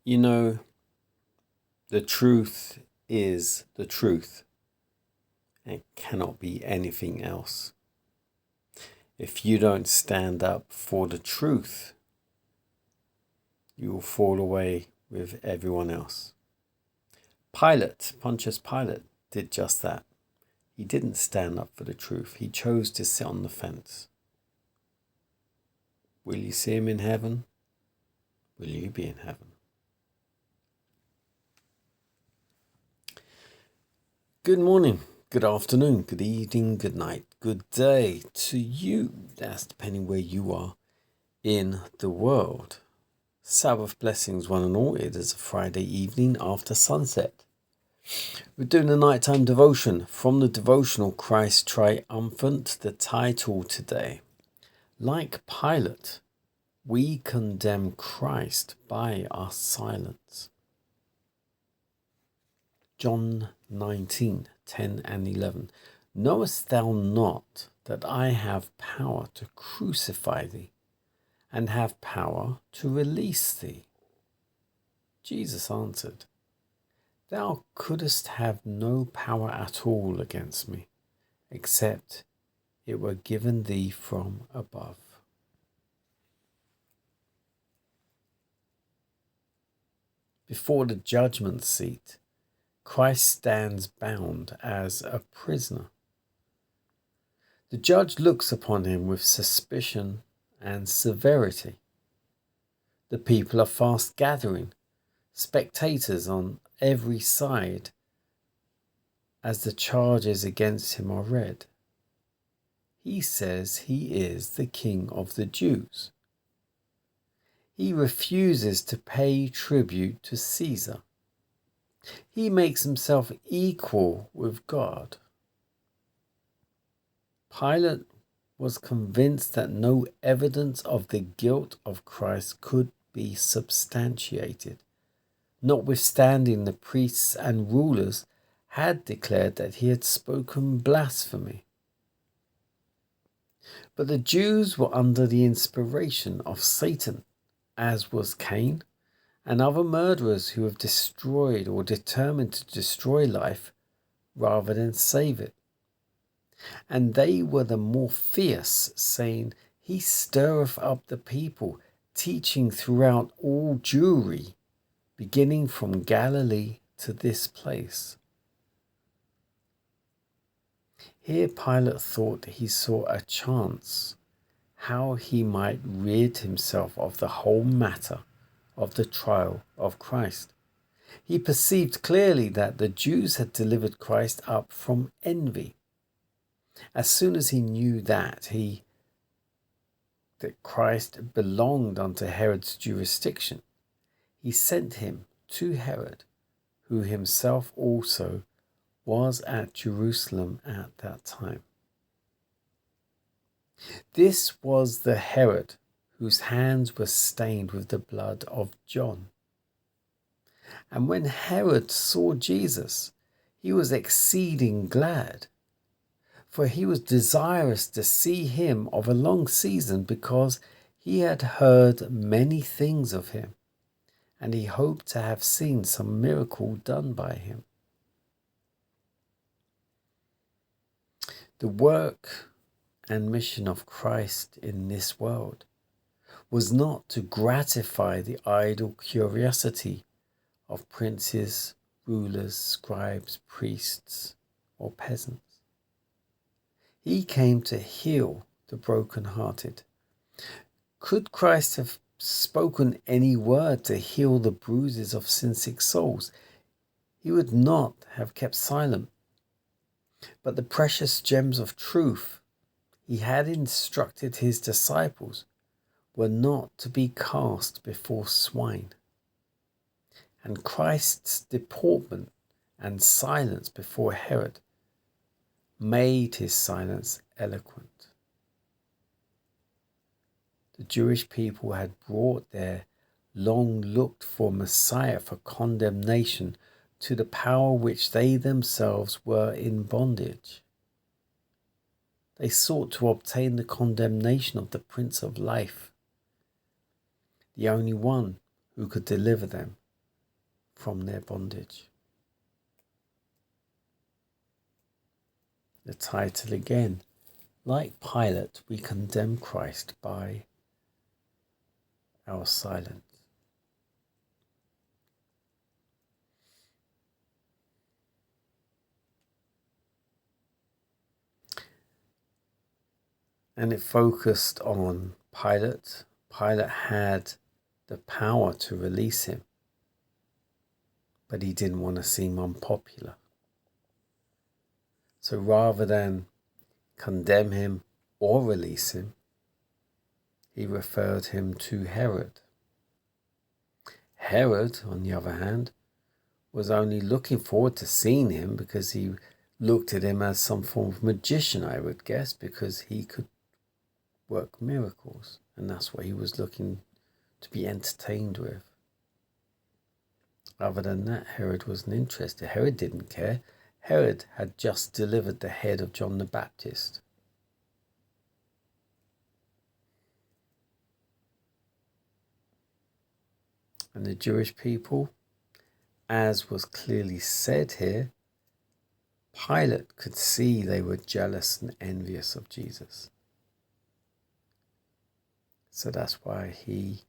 You know, the truth is the truth. It cannot be anything else. If you don't stand up for the truth, you will fall away with everyone else. Pontius Pilate, did just that. He didn't stand up for the truth. He chose to sit on the fence. Will you see him in heaven? Will you be in heaven? Good morning, good afternoon, good evening, good night, good day to you. That's depending where you are in the world. Sabbath blessings, one and all. It is a Friday evening after sunset. We're doing a nighttime devotion from the devotional Christ Triumphant. The title today, like Pilate, we condemn Christ by our silence. John 19:10 and 11. Knowest thou not that I have power to crucify thee, and have power to release thee? Jesus answered, Thou couldest have no power at all against me, except it were given thee from above. Before the judgment seat, Christ stands bound as a prisoner. The judge looks upon him with suspicion and severity. The people are fast gathering, spectators on every side, as the charges against him are read. He says he is the King of the Jews. He refuses to pay tribute to Caesar. He makes himself equal with God. Pilate was convinced that no evidence of the guilt of Christ could be substantiated, notwithstanding the priests and rulers had declared that he had spoken blasphemy. But the Jews were under the inspiration of Satan, as was Cain and other murderers who have destroyed or determined to destroy life rather than save it. And they were the more fierce, saying, He stirreth up the people, teaching throughout all Jewry, beginning from Galilee to this place. Here Pilate thought he saw a chance how he might rid himself of the whole matter of the trial of Christ. He perceived clearly that the Jews had delivered Christ up from envy. As soon as he knew that Christ belonged unto Herod's jurisdiction, he sent him to Herod, who himself also was at Jerusalem at that time. This was the Herod whose hands were stained with the blood of John. And when Herod saw Jesus, he was exceeding glad, for he was desirous to see him of a long season, because he had heard many things of him, and he hoped to have seen some miracle done by him. The work and mission of Christ in this world was not to gratify the idle curiosity of princes, rulers, scribes, priests, or peasants. He came to heal the broken-hearted. Could Christ have spoken any word to heal the bruises of sin-sick souls, he would not have kept silent. But the precious gems of truth he had instructed his disciples were not to be cast before swine. And Christ's deportment and silence before Herod made his silence eloquent. The Jewish people had brought their long-looked-for Messiah for condemnation to the power which they themselves were in bondage. They sought to obtain the condemnation of the Prince of Life, the only one who could deliver them from their bondage. The title again, like Pilate, we condemn Christ by our silence. And it focused on Pilate. Pilate had the power to release him, but he didn't want to seem unpopular. So rather than condemn him or release him, he referred him to Herod. Herod, on the other hand, was only looking forward to seeing him because he looked at him as some form of magician, I would guess, because he could work miracles, and that's what he was looking to be entertained with. Other than that, Herod wasn't interested. Herod didn't care. Herod had just delivered the head of John the Baptist. And the Jewish people, as was clearly said here, Pilate could see they were jealous and envious of Jesus. So that's why he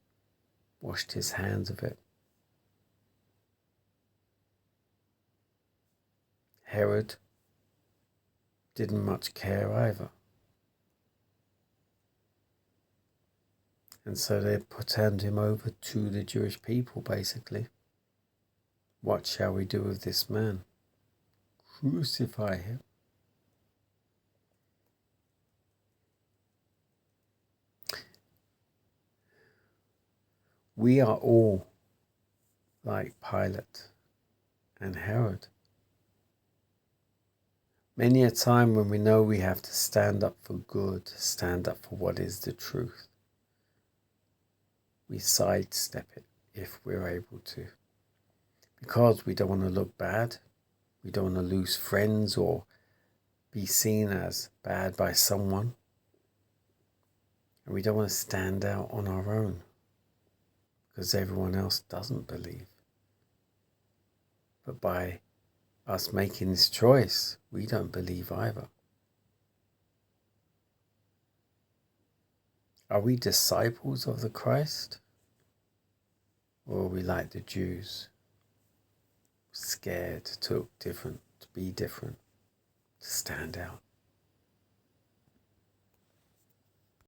washed his hands of it. Herod didn't much care either. And so they turned him over to the Jewish people, basically. What shall we do with this man? Crucify him. We are all like Pilate and Herod. Many a time when we know we have to stand up for good, stand up for what is the truth, we sidestep it if we're able to. Because we don't want to look bad, we don't want to lose friends or be seen as bad by someone, and we don't want to stand out on our own because everyone else doesn't believe. But by us making this choice, we don't believe either. Are we disciples of the Christ? Or are we like the Jews, scared to look different, to be different, to stand out?